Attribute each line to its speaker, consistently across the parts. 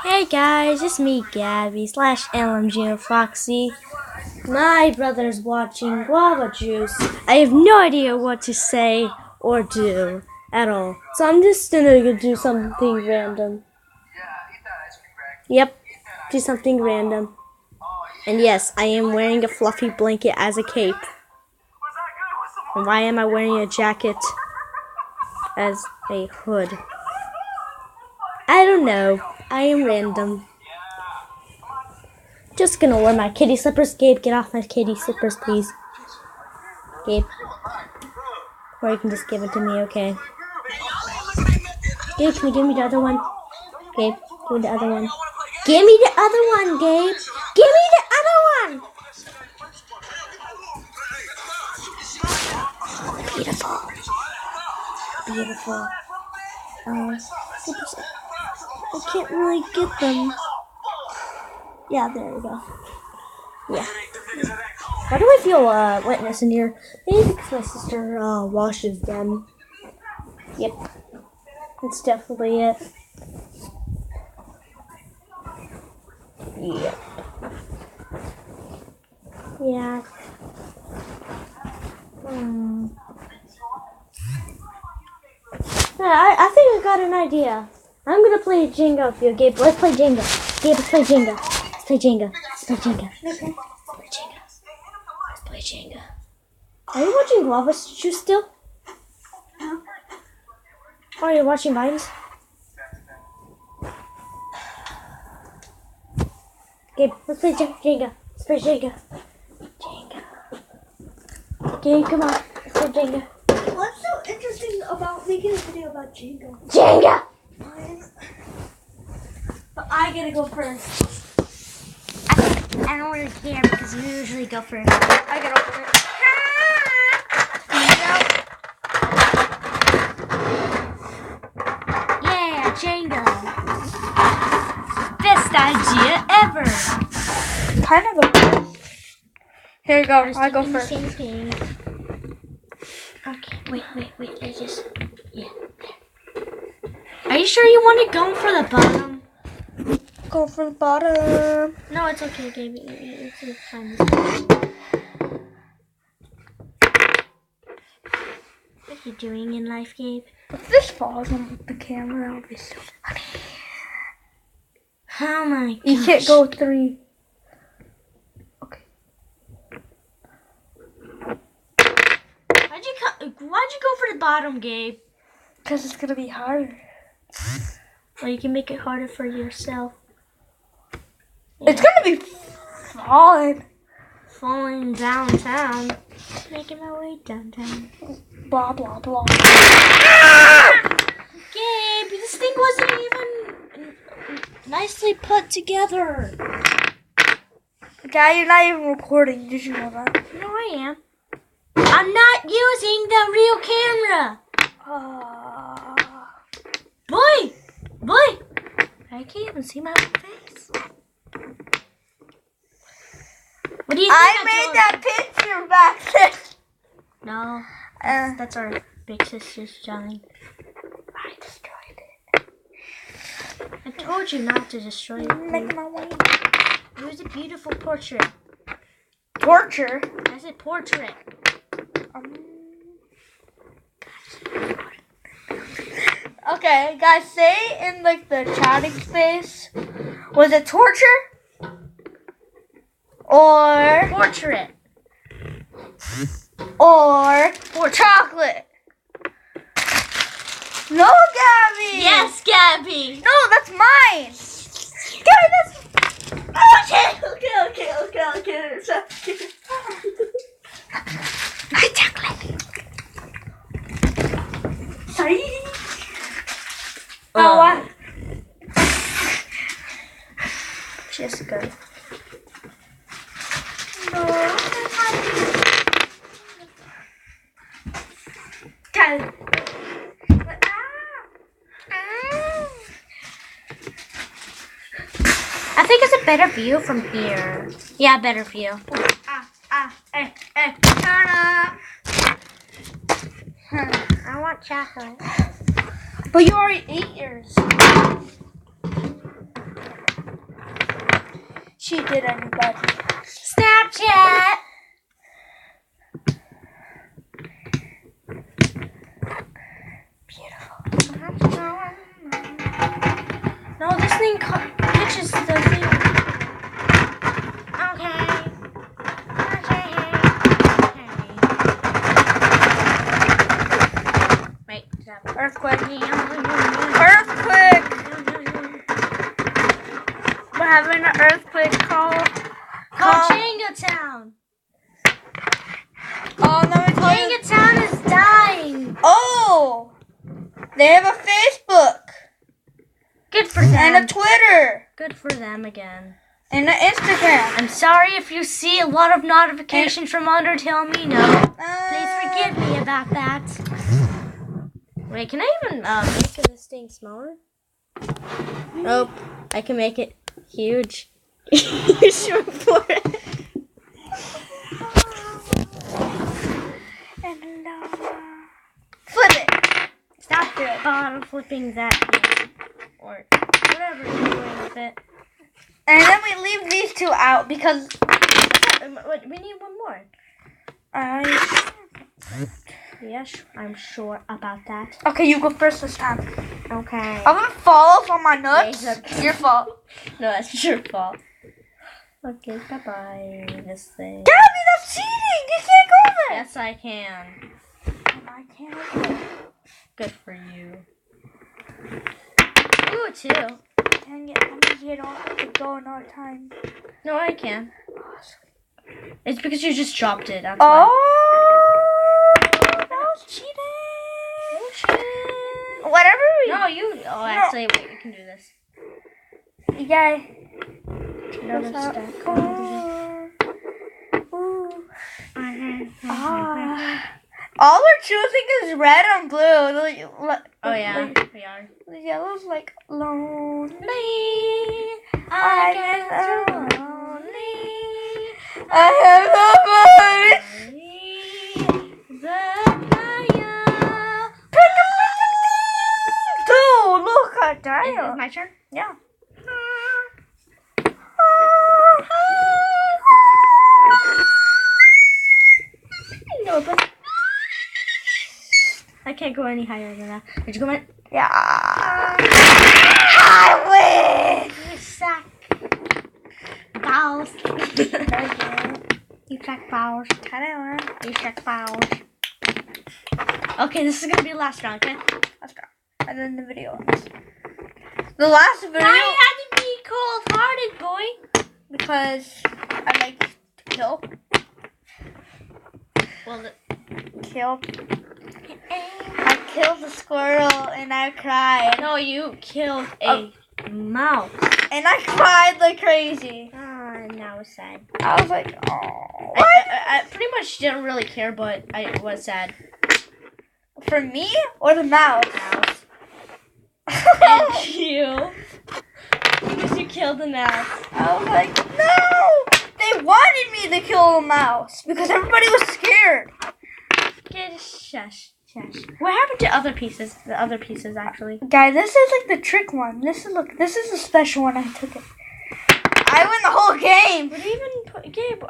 Speaker 1: Hey guys, it's me, Gabby / LMG Foxy. My brother's watching Guava Juice. I have no idea what to say or do at all, so I'm just gonna do something random. Yep, do something random. And yes, I am wearing a fluffy blanket as a cape. And why am I wearing a jacket as a hood? I don't know. I am random. Just gonna wear my kitty slippers. Gabe, get off my kitty slippers, please. Gabe. Or you can just give it to me, okay? Gabe, can you give me the other one? Gabe, give me the other one. Give me the other one, Gabe! Give me the other one! Beautiful. Beautiful. I can't really get them. Yeah, there we go. Yeah. Why do I feel wetness in here? Maybe because my sister washes them. Yep. That's definitely it. Yep. Yeah. I think I got an idea. I'm gonna play Jenga with you, Gabe. Let's play Jenga. Gabe, let's play Jenga. Let's play Jenga. Let's play Jenga. Okay. Let's play Jenga. Let's play Jenga. Are you watching Lava Juice still? No. Or are you watching Vines? Gabe, let's play Jenga. Let's play Jenga. Jenga. Gabe, come on. Let's play Jenga.
Speaker 2: What's so interesting about making a video about Jenga?
Speaker 1: Jenga!
Speaker 2: But I gotta go first.
Speaker 1: I don't really care because you usually go first.
Speaker 2: I gotta open it.
Speaker 1: Yeah, Jenga. Best idea ever.
Speaker 2: Kind of go first. Here you go. I go first.
Speaker 1: Same thing. Okay, wait. I just, yeah. Are you sure you want to go for the bottom?
Speaker 2: Go for the bottom.
Speaker 1: No, it's okay, baby. It's fine. What are you doing in life, Gabe?
Speaker 2: If this falls on the camera, I'll be so funny.
Speaker 1: Oh my gosh.
Speaker 2: You can't go 3. Okay.
Speaker 1: Why'd you go for the bottom, Gabe?
Speaker 2: Because it's gonna be harder.
Speaker 1: Well, you can make it harder for yourself.
Speaker 2: Yeah. It's gonna be
Speaker 1: falling downtown. Making my way downtown.
Speaker 2: Blah blah blah.
Speaker 1: Gabe, this thing wasn't even nicely put together.
Speaker 2: Guy, you're not even recording. Did you know that?
Speaker 1: No, I am. I'm not using the real camera. Boy! I can't even see my own face. What do you think?
Speaker 2: I made that picture back then.
Speaker 1: No, that's our big sister's drawing.
Speaker 2: I destroyed it.
Speaker 1: I told you not to destroy it.
Speaker 2: Make my way.
Speaker 1: It was a beautiful portrait.
Speaker 2: Torture?
Speaker 1: I said portrait.
Speaker 2: Okay, guys, say in like the chatting space, was it torture or
Speaker 1: Portrait.
Speaker 2: or chocolate? No, Gabby.
Speaker 1: Yes, Gabby.
Speaker 2: No, that's mine. Gabby, that's. Okay. Chocolate. Sorry. Oh, what?
Speaker 1: Jessica.
Speaker 2: No. Go.
Speaker 1: I think it's a better view from here. Yeah, better view.
Speaker 2: Turn up.
Speaker 1: I want chocolate.
Speaker 2: But you already ate yours. cheated anybody.
Speaker 1: Snapchat.
Speaker 2: Beautiful.
Speaker 1: No, this thing pitches the thing. Okay. Wait,
Speaker 2: Earthquake. Earthquake. We're having an earthquake call.
Speaker 1: Jenga Town.
Speaker 2: Oh, no,
Speaker 1: Jenga Town is dying.
Speaker 2: Oh, they have a Facebook.
Speaker 1: Good for them.
Speaker 2: And a Twitter.
Speaker 1: Good for them again.
Speaker 2: And an Instagram.
Speaker 1: I'm sorry if you see a lot of notifications from Undertale me. No. Please forgive me about that. Wait, can I even make this thing smaller? Nope. I can make it huge. You sure for it?
Speaker 2: Flip it.
Speaker 1: Stop bottom flipping that. Or whatever you're doing with it.
Speaker 2: And then we leave these two out because
Speaker 1: We need one more. Yes, I'm sure about that.
Speaker 2: Okay, you go first this time.
Speaker 1: Okay.
Speaker 2: I'm gonna fall off on my nuts.
Speaker 1: It's
Speaker 2: Your fault.
Speaker 1: No, that's your fault. Okay, bye-bye, this thing.
Speaker 2: Gabby, that's cheating! You can't go there!
Speaker 1: Yes, I can.
Speaker 2: And I can't.
Speaker 1: Good for you. Ooh, two.
Speaker 2: Dang it, I'm gonna get off to go another time.
Speaker 1: No, I can. It's because you just dropped it. That's why.
Speaker 2: Oh! That was cheating! Whatever we...
Speaker 1: No, you... Oh, actually, wait, we can do this.
Speaker 2: You gotta...
Speaker 1: Another stack.
Speaker 2: All we're choosing is red and blue.
Speaker 1: Oh, yeah, we are.
Speaker 2: The yellow's like lonely.
Speaker 1: I get lonely.
Speaker 2: I have no voice. Dude, look at that.
Speaker 1: It's my turn?
Speaker 2: Yeah.
Speaker 1: No, but I can't go any higher than that. Did you go in?
Speaker 2: Yeah. I win.
Speaker 1: You suck. Balls. You suck balls. You suck balls. Okay, this is gonna be the last round, okay?
Speaker 2: Let's go. And then the video ends. The last video.
Speaker 1: Why you have to be cold-hearted, boy?
Speaker 2: Because I like to kill.
Speaker 1: Well,
Speaker 2: Kill. I killed a squirrel and I cried.
Speaker 1: no, you killed a mouse.
Speaker 2: And I cried like crazy.
Speaker 1: Ah, now it's sad.
Speaker 2: I was like, oh.
Speaker 1: I pretty much didn't really care, but I was sad.
Speaker 2: For me or the mouse?
Speaker 1: Mouse. And you. Because you killed the mouse.
Speaker 2: I was like, no! They wanted me to kill a mouse because everybody was scared.
Speaker 1: Get shush. What happened to other pieces? The other pieces, actually.
Speaker 2: Guys, this is like the trick one. This is the special one. I took it. I win the whole game.
Speaker 1: What do you even put? Gabe,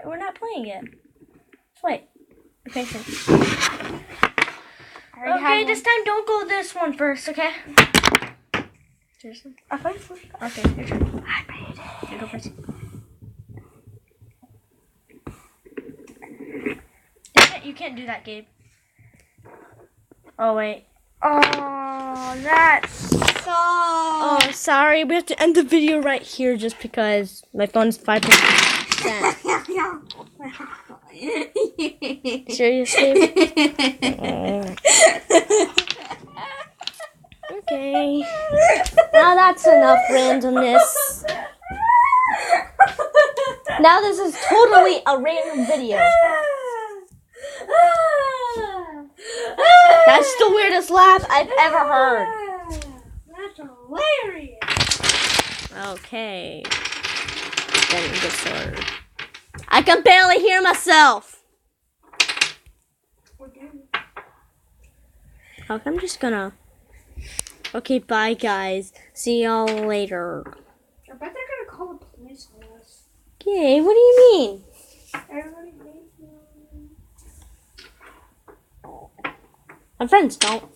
Speaker 1: we're not playing it. Just wait. Be patient. Okay, this time don't go this one first, okay? Seriously?
Speaker 2: I played first.
Speaker 1: Okay, your turn.
Speaker 2: I played it.
Speaker 1: You go first. You can't do that, Gabe. Oh, wait.
Speaker 2: Oh, that sucks.
Speaker 1: Oh, sorry. We have to end the video right here just because my phone's 5%. Seriously? Okay. Now that's enough randomness. Now this is totally a random video. That's the weirdest laugh I've ever heard.
Speaker 2: That's hilarious.
Speaker 1: Okay. Then get started. I can barely hear myself. Okay, I'm just gonna... Okay, bye guys. See y'all later.
Speaker 2: I bet they're gonna call the police. us.
Speaker 1: Gay, what do you mean?
Speaker 2: Everybody hates me.
Speaker 1: My friends don't.